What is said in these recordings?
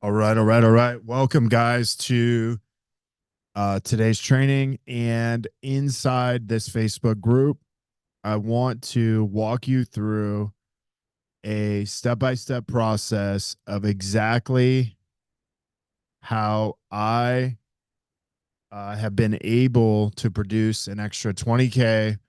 All right, all right, all right. Welcome, guys, to today's training. And inside this Facebook group, I want to walk you through a step-by-step process of exactly how I have been able to produce an extra 20K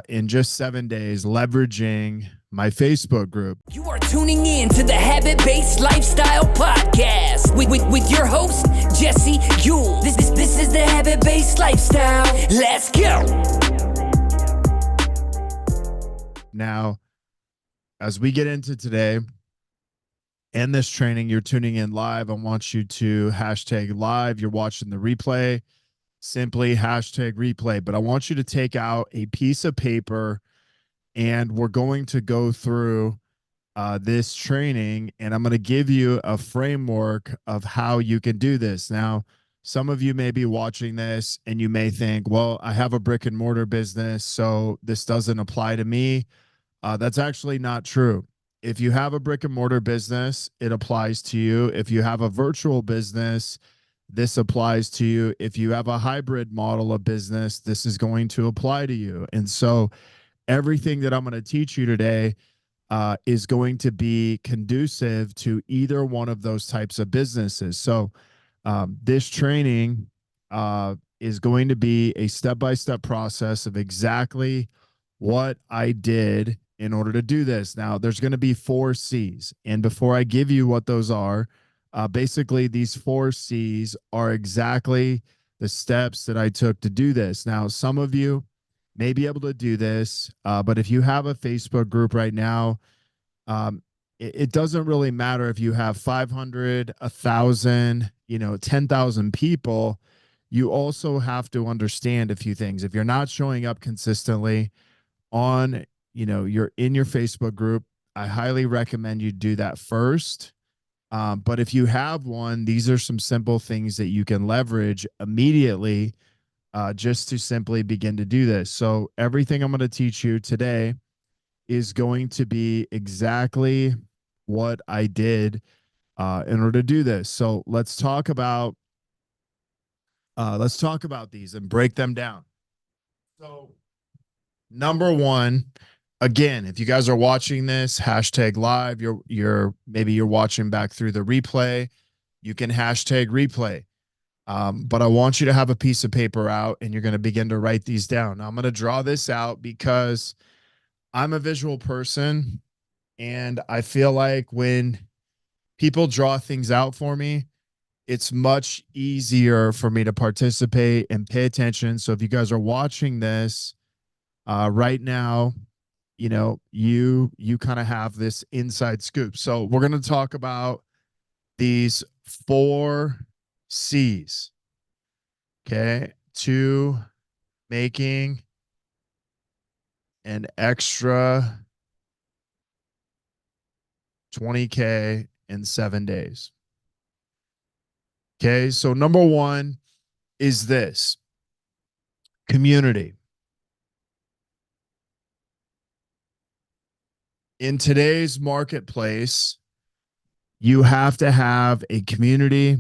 in just 7 days, leveraging my Facebook group. You are tuning in to the Habit-Based Lifestyle Podcast with your host, Jesse Ewell. This is the Habit-Based Lifestyle. Let's go. Now, as we get into today and this training, you're tuning in live. I want you to hashtag live. You're watching the replay, simply hashtag replay. But I want you to take out a piece of paper and we're going to go through this training, and I'm going to give you a framework of how you can do this. Now, some of you may be watching this and you may think, well, I have a brick and mortar business, so this doesn't apply to me. That's actually not true. If you have a brick and mortar business, it applies to you. If you have a virtual business, this applies to you. If you have a hybrid model of business, this is going to apply to you. And so everything that I'm going to teach you today is going to be conducive to either one of those types of businesses. So this training is going to be a step-by-step process of exactly what I did in order to do this. Now, there's going to be 4 C's. And before I give you what those are, basically these 4 C's are exactly the steps that I took to do this. Now, some of you may be able to do this, but if you have a Facebook group right now, it doesn't really matter if you have 500, 1,000, 10,000 people. You also have to understand a few things. If you're not showing up consistently on, you're in your Facebook group, I highly recommend you do that first. But if you have one, these are some simple things that you can leverage immediately just to simply begin to do this. So everything I'm going to teach you today is going to be exactly what I did in order to do this. So let's talk about these and break them down. So number one, again, if you guys are watching this, hashtag live, maybe you're watching back through the replay, you can hashtag replay. But I want you to have a piece of paper out and you're going to begin to write these down. Now, I'm going to draw this out because I'm a visual person and I feel like when people draw things out for me, it's much easier for me to participate and pay attention. So if you guys are watching this right now, you kind of have this inside scoop. So we're going to talk about these 4 C's, okay, to making an extra 20K in 7 days. Okay, so number 1 is this: community. In today's marketplace, you have to have a community,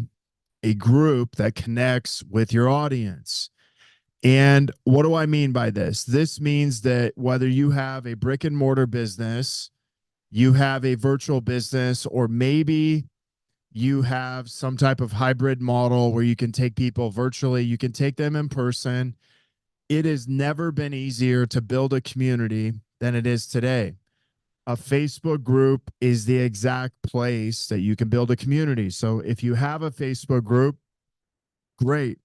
a group that connects with your audience. And what do I mean by this? This means that whether you have a brick and mortar business, you have a virtual business, or maybe you have some type of hybrid model where you can take people virtually, you can take them in person. It has never been easier to build a community than it is today. A Facebook group is the exact place that you can build a community. So if you have a Facebook group, great.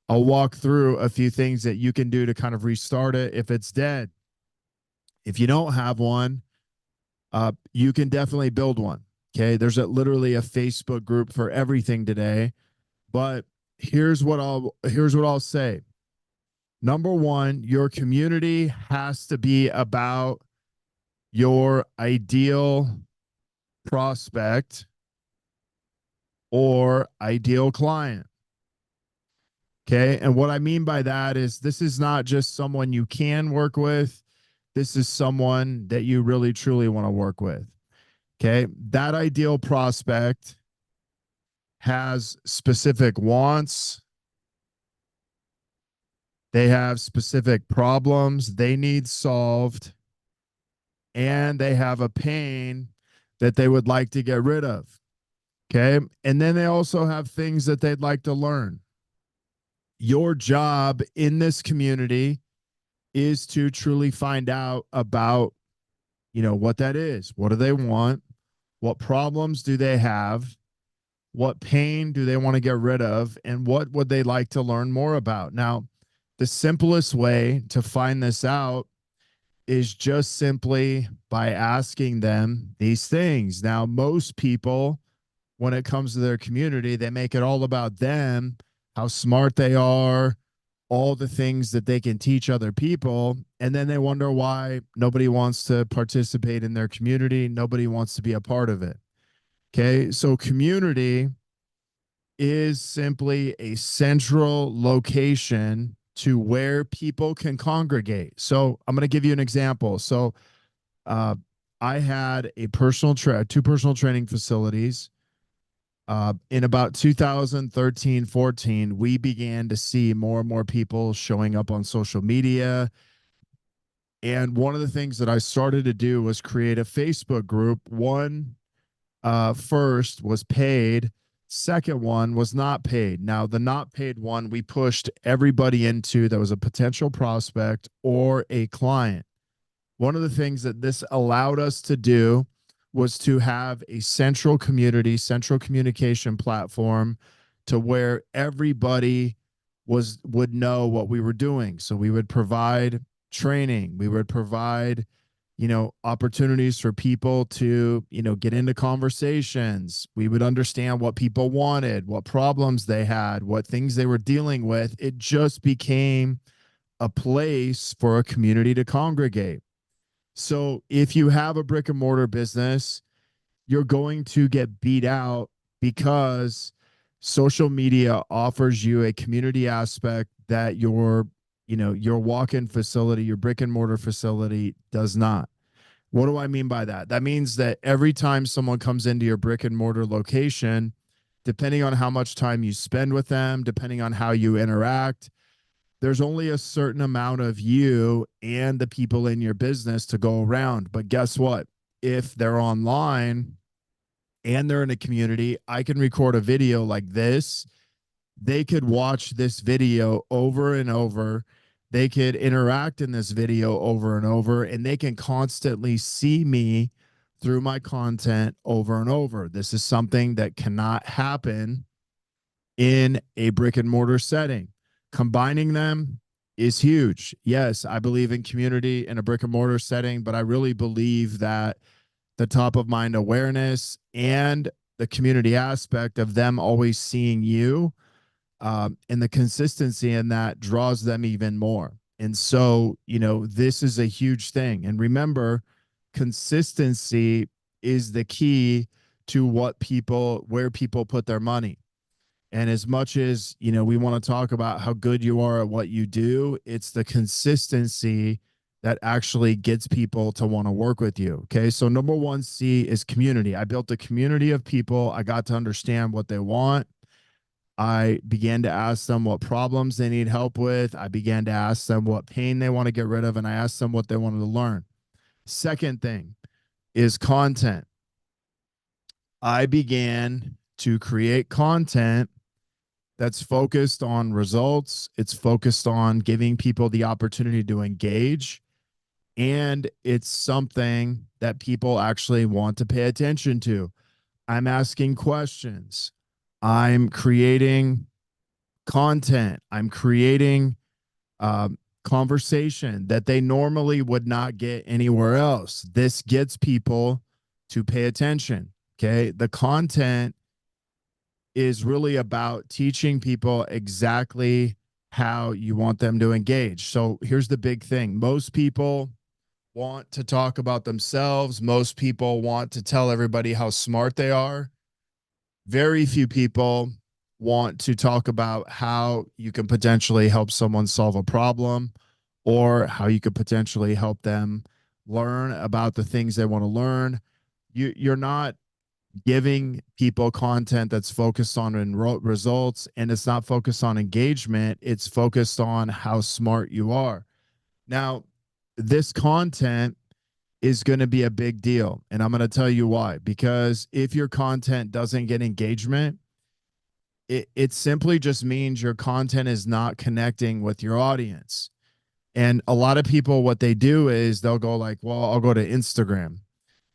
I'll walk through a few things that you can do to kind of restart it if it's dead. If you don't have one, you can definitely build one. Okay, there's literally a Facebook group for everything today. But here's what I'll say. Number 1, your community has to be about your ideal prospect or ideal client. Okay. And what I mean by that is this is not just someone you can work with. This is someone that you really, truly want to work with. Okay. That ideal prospect has specific wants. They have specific problems they need solved, and they have a pain that they would like to get rid of. Okay. And then they also have things that they'd like to learn. Your job in this community is to truly find out about, what that is. What do they want? What problems do they have? What pain do they want to get rid of? And what would they like to learn more about? Now, the simplest way to find this out is just simply by asking them these things. Now, most people, when it comes to their community, they make it all about them, how smart they are, all the things that they can teach other people. And then they wonder why nobody wants to participate in their community. Nobody wants to be a part of it. Okay. So community is simply a central location to where people can congregate. So I'm going to give you an example. So uh, I had two personal training facilities. In about 2013-14, we began to see more and more people showing up on social media. And one of the things that I started to do was create a Facebook group. One first was paid. Second one was not paid. Now, the not paid one, we pushed everybody into that was a potential prospect or a client. One of the things that this allowed us to do was to have a central communication platform to where everybody would know what we were doing. So we would provide training, we would provide opportunities for people to get into conversations. We would understand what people wanted, what problems they had, what things they were dealing with. It just became a place for a community to congregate. So if you have a brick and mortar business, you're going to get beat out because social media offers you a community aspect that your walk-in facility, your brick and mortar facility does not. What do I mean by that? That means that every time someone comes into your brick and mortar location, depending on how much time you spend with them, depending on how you interact, there's only a certain amount of you and the people in your business to go around. But guess what? If they're online and they're in a community, I can record a video like this. They could watch this video over and over. They could interact in this video over and over, and they can constantly see me through my content over and over. This is something that cannot happen in a brick and mortar setting. Combining them is huge. Yes, I believe in community in a brick and mortar setting, but I really believe that the top of mind awareness and the community aspect of them always seeing you, and the consistency in that draws them even more. And so, this is a huge thing. And remember, consistency is the key to where people put their money. And as much as, we want to talk about how good you are at what you do, it's the consistency that actually gets people to want to work with you. Okay. So number 1C is community. I built a community of people. I got to understand what they want. I began to ask them what problems they need help with. I began to ask them what pain they want to get rid of. And I asked them what they wanted to learn. Second thing is content. I began to create content that's focused on results. It's focused on giving people the opportunity to engage. And it's something that people actually want to pay attention to. I'm asking questions. I'm creating content. I'm creating conversation that they normally would not get anywhere else. This gets people to pay attention. Okay. The content is really about teaching people exactly how you want them to engage. So here's the big thing. Most people want to talk about themselves. Most people want to tell everybody how smart they are. Very few people want to talk about how you can potentially help someone solve a problem or how you could potentially help them learn about the things they want to learn. You're not giving people content that's focused on results, and it's not focused on engagement. It's focused on how smart you are. Now, this content is going to be a big deal. And I'm going to tell you why. Because if your content doesn't get engagement, it simply just means your content is not connecting with your audience. And a lot of people, what they do is they'll go like, well, I'll go to Instagram.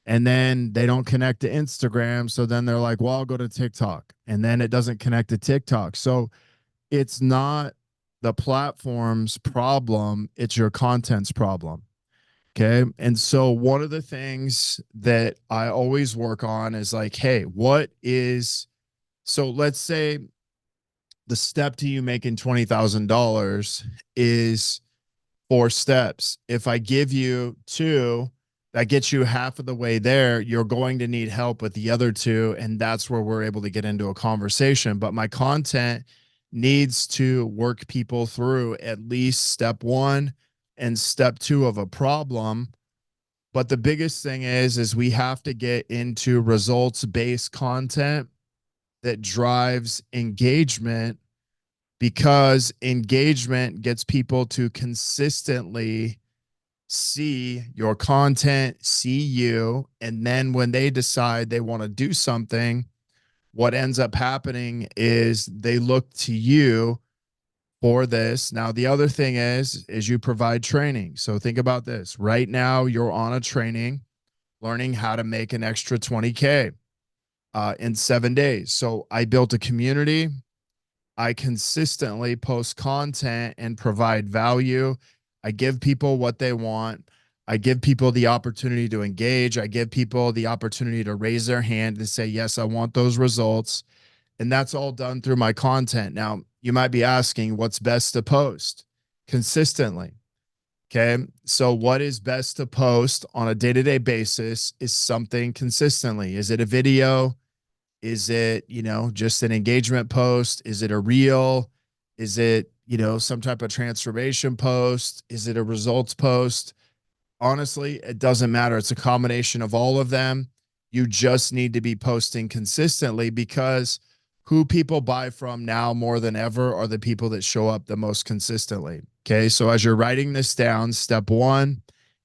And then they don't connect to Instagram. So then they're like, well, I'll go to TikTok. And then it doesn't connect to TikTok. So it's not the platform's problem, it's your content's problem. Okay. And so one of the things that I always work on is like, hey, so let's say the step to you making $20,000 is 4 steps. If I give you 2, that gets you half of the way there. You're going to need help with the other 2. And that's where we're able to get into a conversation. But my content needs to work people through at least step 1 and step 2 of a problem. But the biggest thing is we have to get into results-based content that drives engagement, because engagement gets people to consistently see your content, see you, and then when they decide they want to do something, what ends up happening is they look to you for this. Now, the other thing is you provide training. So think about this. Right now, you're on a training, learning how to make an extra 20K in 7 days. So I built a community. I consistently post content and provide value. I give people what they want. I give people the opportunity to engage. I give people the opportunity to raise their hand and say, yes, I want those results. And that's all done through my content. Now, you might be asking, what's best to post? Consistently. Okay. So what is best to post on a day-to-day basis is something consistently. Is it a video? Is it, just an engagement post? Is it a reel? Is it, some type of transformation post? Is it a results post? Honestly, it doesn't matter. It's a combination of all of them. You just need to be posting consistently, because who people buy from now more than ever are the people that show up the most consistently. Okay. So as you're writing this down, step 1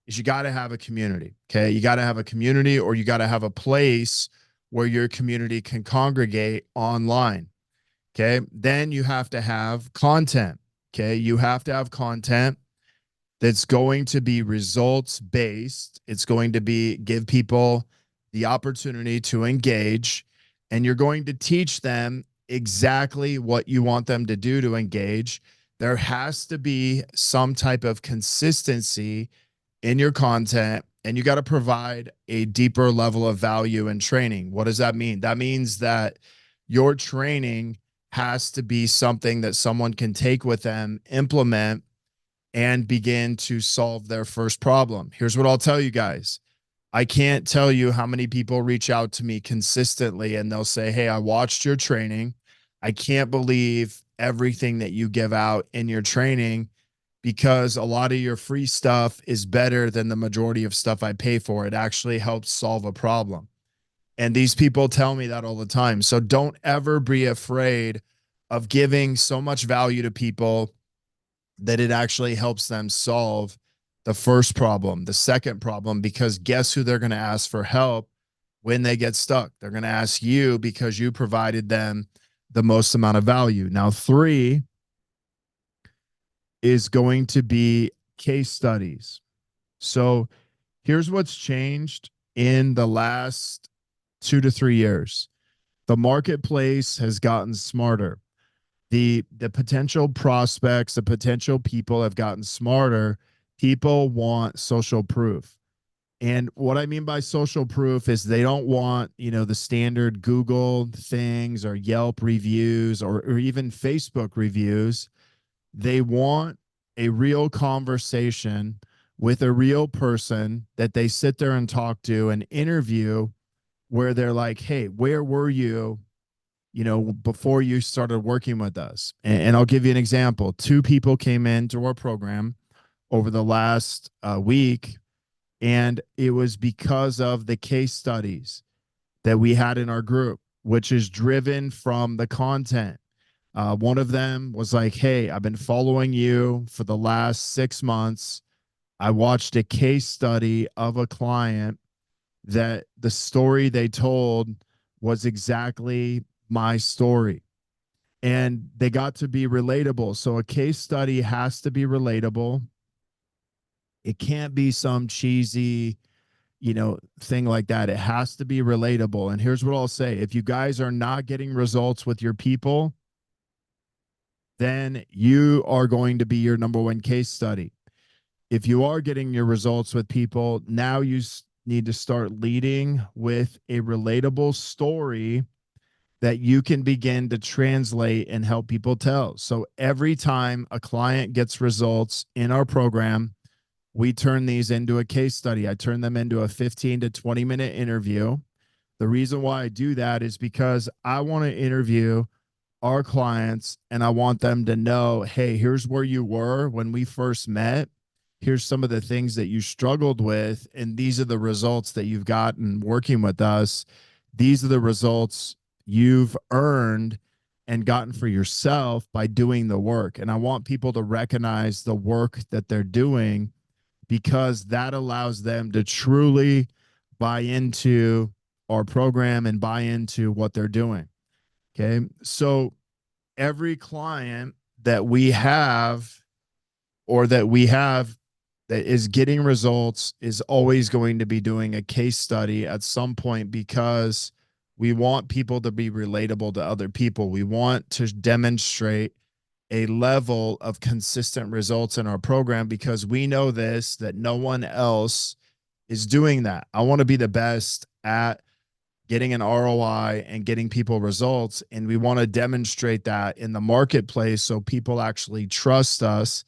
is you got to have a community. Okay. You got to have a community, or you got to have a place where your community can congregate online. Okay. Then you have to have content. Okay. You have to have content that's going to be results based. It's going to give people the opportunity to engage, and you're going to teach them exactly what you want them to do to engage. There has to be some type of consistency in your content, and you got to provide a deeper level of value and training. What does that mean? That means that your training has to be something that someone can take with them, implement, and begin to solve their first problem. Here's what I'll tell you guys. I can't tell you how many people reach out to me consistently and they'll say, hey, I watched your training. I can't believe everything that you give out in your training, because a lot of your free stuff is better than the majority of stuff I pay for. It actually helps solve a problem. And these people tell me that all the time. So don't ever be afraid of giving so much value to people that it actually helps them solve the first problem, the second problem, because guess who they're going to ask for help when they get stuck? They're going to ask you, because you provided them the most amount of value. Now, 3 is going to be case studies. So here's what's changed in the last 2 to 3 years. The marketplace has gotten smarter. The potential prospects, the potential people have gotten smarter. People want social proof. And what I mean by social proof is they don't want, the standard Google things or Yelp reviews or even Facebook reviews. They want a real conversation with a real person that they sit there and talk to, an interview where they're like, hey, where were you, before you started working with us? And I'll give you an example. 2 people came into our program over the last week, and it was because of the case studies. that we had in our group, which is driven from the content. One of them was like, hey, I've been following you for the last 6 months. I watched a case study of a client that the story they told was exactly my story. And they got to be relatable. So a case study has to be relatable. It can't be some cheesy, thing like that. It has to be relatable. And here's what I'll say. If you guys are not getting results with your people, then you are going to be your number one case study. If you are getting your results with people, now you need to start leading with a relatable story that you can begin to translate and help people tell. So every time a client gets results in our program, we turn these into a case study. I turn them into a 15 to 20-minute interview. The reason why I do that is because I want to interview our clients and I want them to know, hey, here's where you were when we first met. Here's some of the things that you struggled with. And these are the results that you've gotten working with us. These are the results you've earned and gotten for yourself by doing the work. And I want people to recognize the work that they're doing, because that allows them to truly buy into our program and buy into what they're doing. Okay. So every client that we have that is getting results is always going to be doing a case study at some point, because we want people to be relatable to other people. We want to demonstrate a level of consistent results in our program, because we know that no one else is doing that. I want to be the best at getting an ROI and getting people results. And we want to demonstrate that in the marketplace so people actually trust us.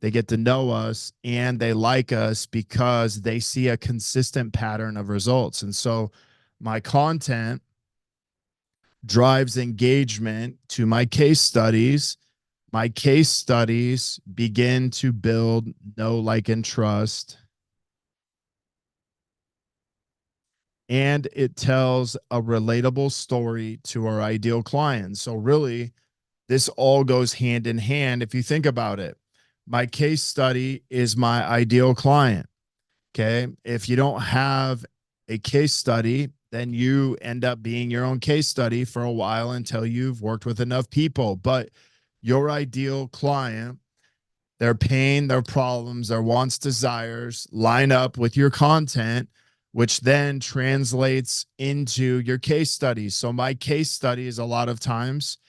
They get to know us and they like us because they see a consistent pattern of results. And so my content drives engagement to my case studies. My case studies begin to build know, like, and trust. And it tells a relatable story to our ideal clients. So really, this all goes hand in hand. If you think about it, my case study is my ideal client. Okay. If you don't have a case study, then you end up being your own case study for a while until you've worked with enough people. But your ideal client, their pain, their problems, their wants, desires line up with your content, which then translates into your case studies. So my case studies a lot of times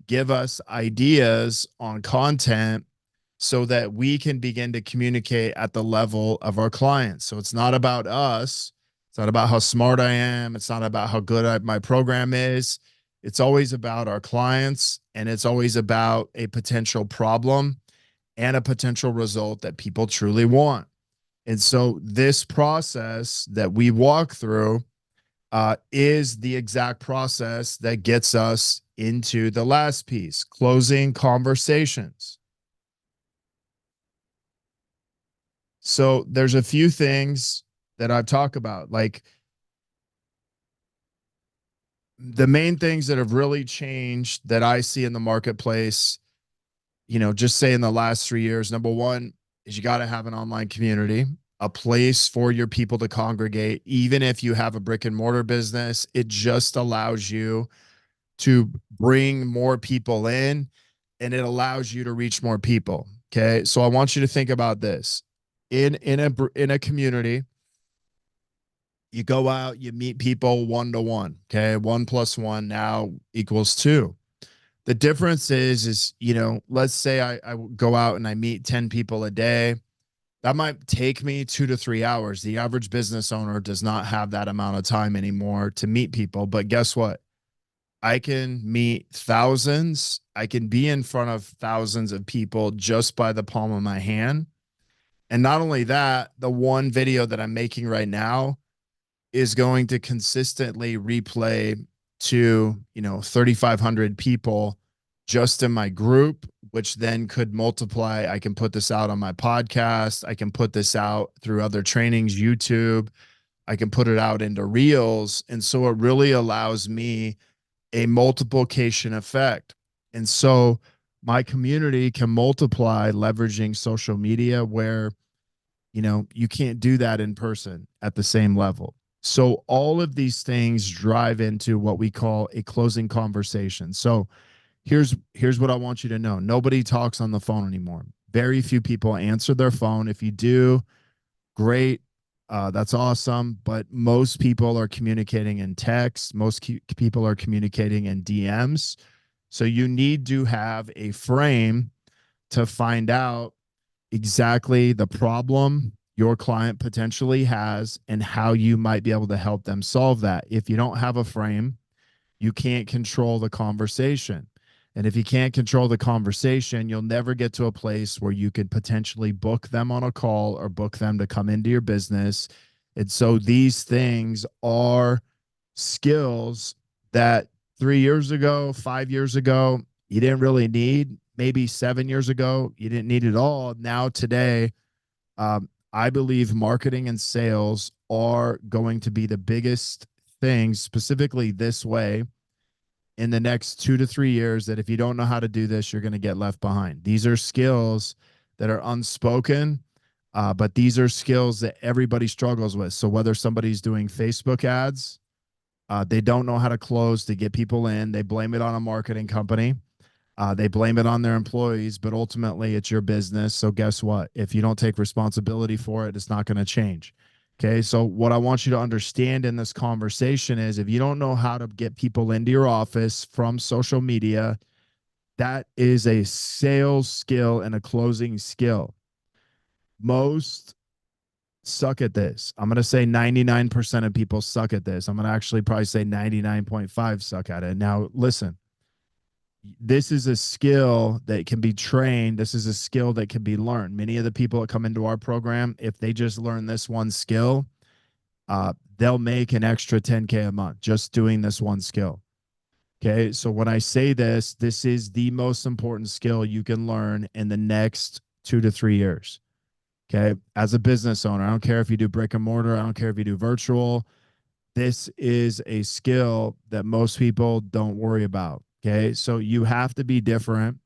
give us ideas on content so that we can begin to communicate at the level of our clients. So it's not about us. It's not about how smart I am. It's not about how good my program is. It's always about our clients, and it's always about a potential problem and a potential result that people truly want. And so this process that we walk through is the exact process that gets us into the last piece, closing conversations. So there's a few things that I've talked about, like the main things that have really changed that I see in the marketplace, just say in the last 3 years. Number one is you got to have an online community, a place for your people to congregate. Even if you have a brick and mortar business, it just allows you to bring more people in, and it allows you to reach more people. Okay. So I want you to think about this. In a community, you go out, you meet people 1-to-1. Okay. 1 + 1 now equals 2. The difference is, let's say I go out and I meet 10 people a day. That might take me 2 to 3 hours. The average business owner does not have that amount of time anymore to meet people. But guess what? I can meet thousands. I can be in front of thousands of people just by the palm of my hand. And not only that, the one video that I'm making right now is going to consistently replay to, 3,500 people just in my group, which then could multiply. I can put this out on my podcast. I can put this out through other trainings, YouTube. I can put it out into reels. And so it really allows me a multiplication effect. And so my community can multiply leveraging social media where, you can't do that in person at the same level. So all of these things drive into what we call a closing conversation. So here's what I want you to know. Nobody talks on the phone anymore. Very few people answer their phone. If you do, great. That's awesome. But most people are communicating in text. Most people are communicating in DMs. So you need to have a frame to find out exactly the problem your client potentially has and how you might be able to help them solve that. If you don't have a frame, you can't control the conversation. And if you can't control the conversation, you'll never get to a place where you could potentially book them on a call or book them to come into your business. And so these things are skills that 3 years ago, 5 years ago, you didn't really need. Maybe 7 years ago, you didn't need it all. Now, today, I believe marketing and sales are going to be the biggest things, specifically this way, in the next 2 to 3 years, that if you don't know how to do this, you're going to get left behind. These are skills that are unspoken, but these are skills that everybody struggles with. So whether somebody's doing Facebook ads, they don't know how to close to get people in. They blame it on a marketing company. They blame it on their employees, but ultimately it's your business. So guess what? If you don't take responsibility for it, it's not going to change. Okay. So what I want you to understand in this conversation is if you don't know how to get people into your office from social media, that is a sales skill and a closing skill. Most suck at this. I'm going to say 99% of people suck at this. I'm going to actually probably say 99.5 suck at it. Now, listen, this is a skill that can be trained. This is a skill that can be learned. Many of the people that come into our program, if they just learn this one skill, they'll make an extra 10K a month just doing this one skill. Okay. So when I say this, this is the most important skill you can learn in the next 2 to 3 years. Okay. As a business owner, I don't care if you do brick and mortar. I don't care if you do virtual. This is a skill that most people don't worry about. Okay. So you have to be different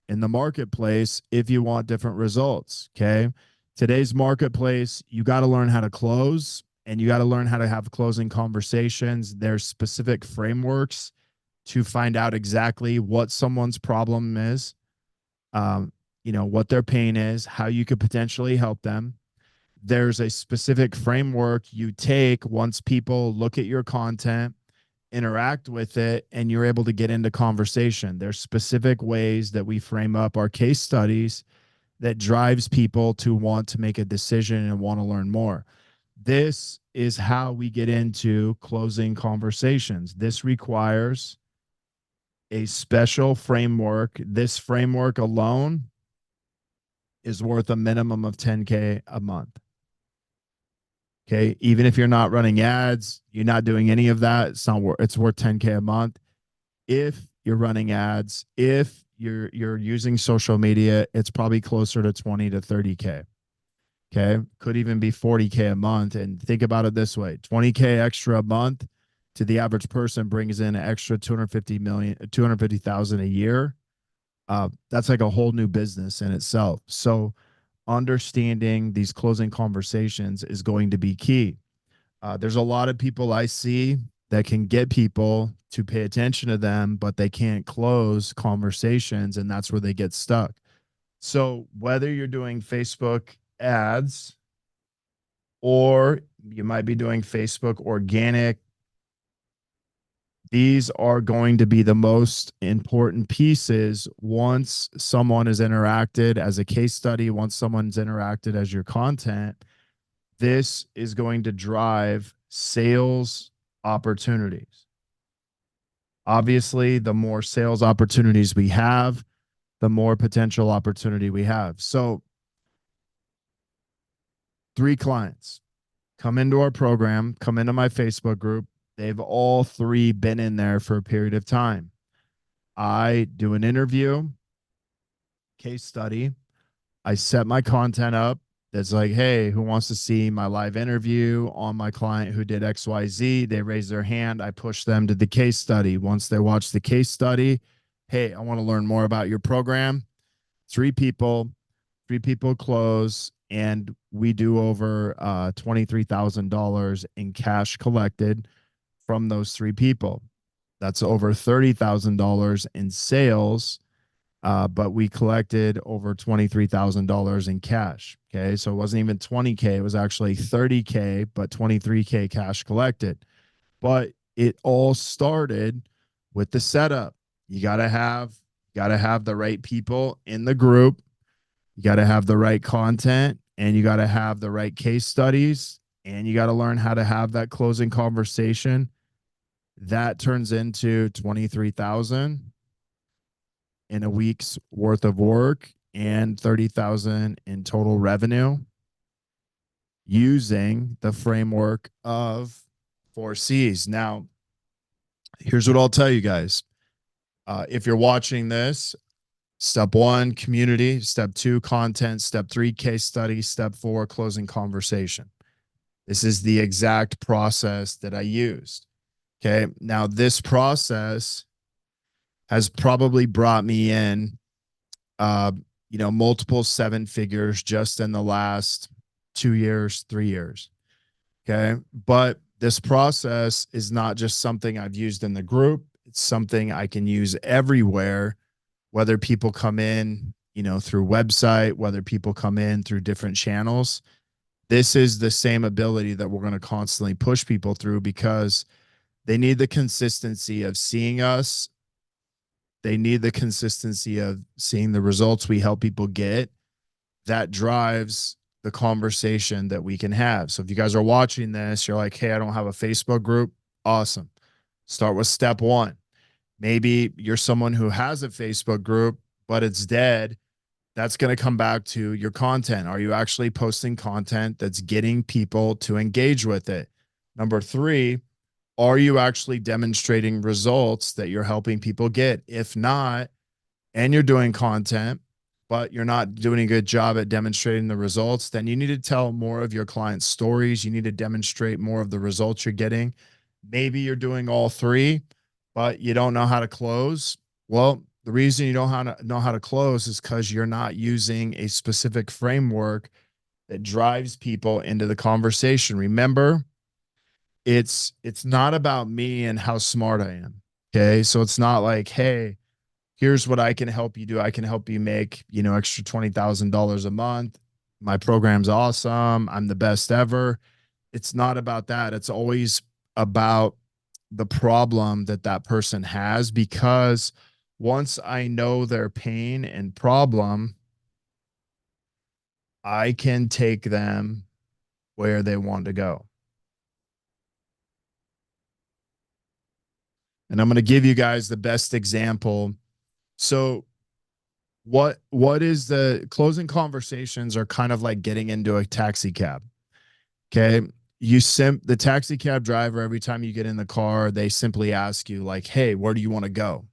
in the marketplace if you want different results. Okay. Today's marketplace, you got to learn how to close and you got to learn how to have closing conversations. There's specific frameworks to find out exactly what someone's problem is, what their pain is, how you could potentially help them. There's a specific framework you take once people look at your content, interact with it, and you're able to get into conversation. There's specific ways that we frame up our case studies that drives people to want to make a decision and want to learn more. This is how we get into closing conversations. This requires a special framework. This framework alone is worth a minimum of 10K a month. Okay. Even if you're not running ads, you're not doing any of that. It's worth 10K a month. If you're running ads, if you're using social media, it's probably closer to 20 to 30K. Okay. Could even be 40K a month. And think about it this way, 20K extra a month to the average person brings in an extra 250,000 a year. That's like a whole new business in itself. So understanding these closing conversations is going to be key. There's a lot of people I see that can get people to pay attention to them, but they can't close conversations, and that's where they get stuck. So whether you're doing Facebook ads or you might be doing Facebook organic, these are going to be the most important pieces once someone is interacted as a case study, once someone's interacted as your content. This is going to drive sales opportunities. Obviously, the more sales opportunities we have, the more potential opportunity we have. So 3 clients come into our program, come into my Facebook group. They've all 3 been in there for a period of time. I do an interview, case study. I set my content up. that's like, hey, who wants to see my live interview on my client who did XYZ? They raise their hand. I push them to the case study. Once they watch the case study, hey, I want to learn more about your program. Three people close, and we do over $23,000 in cash collected from those three people. That's over $30,000 in sales, but we collected over $23,000 in cash. Okay. So it wasn't even 20K. It was actually 30K, but 23K cash collected. But it all started with the setup. You gotta have the right people in the group. You got to have the right content, and you got to have the right case studies, and you got to learn how to have that closing conversation. That turns into 23,000 in a week's worth of work and 30,000 in total revenue using the framework of 4Cs. Now, here's what I'll tell you guys. If you're watching this, step 1, community. Step 2, content. Step 3, case study. Step 4, closing conversation. This is the exact process that I used. Okay. Now, this process has probably brought me in, multiple 7 figures just in the last 2 years, 3 years. Okay. But this process is not just something I've used in the group. It's something I can use everywhere, whether people come in, through website, whether people come in through different channels. This is the same ability that we're going to constantly push people through, because they need the consistency of seeing us. They need the consistency of seeing the results we help people get. That drives the conversation that we can have. So if you guys are watching this, you're like, hey, I don't have a Facebook group. Awesome. Start with step 1. Maybe you're someone who has a Facebook group, but it's dead. That's going to come back to your content. Are you actually posting content that's getting people to engage with it? Number 3, are you actually demonstrating results that you're helping people get? If not, and you're doing content, but you're not doing a good job at demonstrating the results, then you need to tell more of your clients' stories. You need to demonstrate more of the results you're getting. Maybe you're doing all 3, but you don't know how to close. Well, the reason you don't know how to close is because you're not using a specific framework that drives people into the conversation. Remember, it's not about me and how smart I am. Okay. So it's not like, hey, here's what I can help you do. I can help you make, extra $20,000 a month. My program's awesome. I'm the best ever. It's not about that. It's always about the problem that person has, because once I know their pain and problem, I can take them where they want to go. And I'm going to give you guys the best example. So what is the closing conversations are kind of like getting into a taxi cab. Okay. The taxi cab driver, every time you get in the car, they simply ask you like, hey, where do you want to go?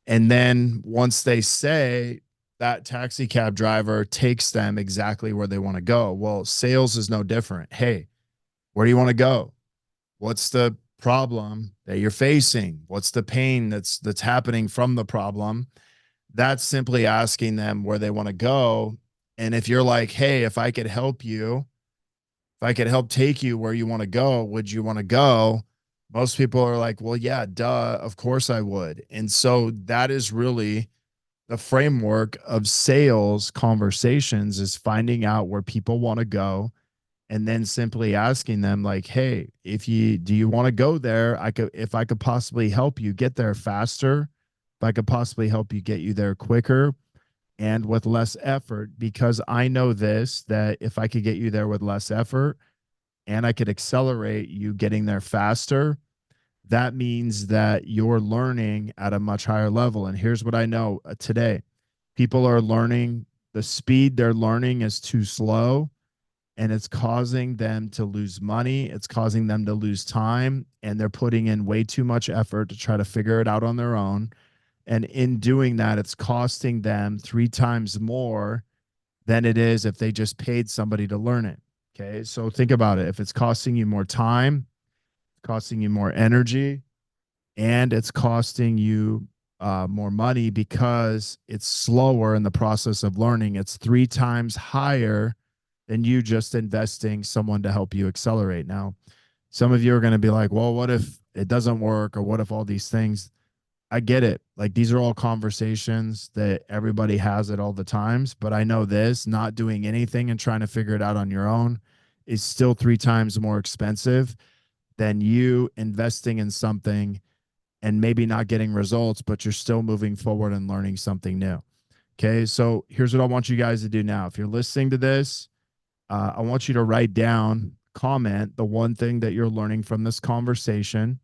And then once they say, that taxi cab driver takes them exactly where they want to go. Well, sales is no different. Hey, where do you want to go? What's the problem that you're facing? What's the pain that's happening from the problem? That's simply asking them where they want to go. And if you're like, hey, if I could help take you where you want to go, would you want to go? Most people are like, well, yeah, duh, of course I would. And so that is really the framework of sales conversations, is finding out where people want to go, and then simply asking them like, hey, do you want to go there? If I could possibly help you get there faster, if I could possibly help you get you there quicker and with less effort, because I know that if I could get you there with less effort and I could accelerate you getting there faster, that means that you're learning at a much higher level. And here's what I know today. People are learning, the speed they're learning is too slow, and it's causing them to lose money. It's causing them to lose time, and they're putting in way too much effort to try to figure it out on their own. And in doing that, it's costing them 3 times more than it is if they just paid somebody to learn it. Okay. So think about it. If it's costing you more time, costing you more energy, and it's costing you more money because it's slower in the process of learning, it's 3 times higher than you just investing someone to help you accelerate. Now, some of you are going to be like, well, what if it doesn't work? Or what if all these things? I get it. Like, these are all conversations that everybody has at all the times. But I know this, not doing anything and trying to figure it out on your own is still 3 times more expensive than you investing in something and maybe not getting results, but you're still moving forward and learning something new. Okay. So here's what I want you guys to do now. If you're listening to this, I want you to write down, comment the one thing that you're learning from this conversation.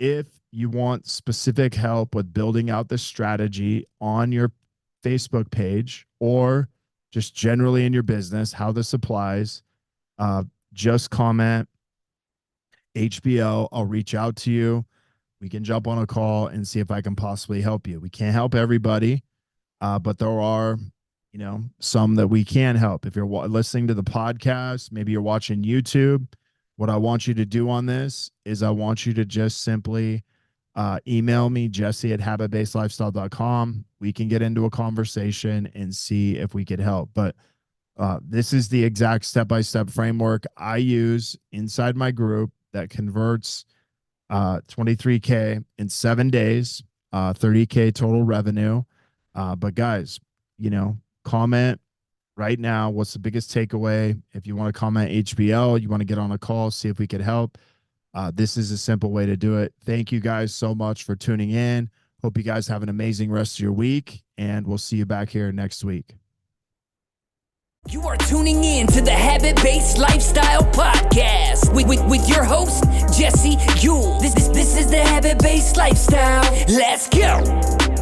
If you want specific help with building out the strategy on your Facebook page or just generally in your business, how this applies, just comment HBO. I'll reach out to you. We can jump on a call and see if I can possibly help you. We can't help everybody, but there are, some that we can help. If you're listening to the podcast, maybe you're watching YouTube, what I want you to do on this is I want you to just simply email me, Jesse@habitbasedlifestyle.com. We can get into a conversation and see if we could help. But this is the exact step-by-step framework I use inside my group that converts 23K in 7 days, 30K total revenue. But guys, comment right now. What's the biggest takeaway? If you want to comment HBL, you want to get on a call, see if we could help. This is a simple way to do it. Thank you guys so much for tuning in. Hope you guys have an amazing rest of your week, and we'll see you back here next week. You are tuning in to the Habit-Based Lifestyle Podcast with your host, Jesse Ewell. This is the Habit-Based Lifestyle. Let's go.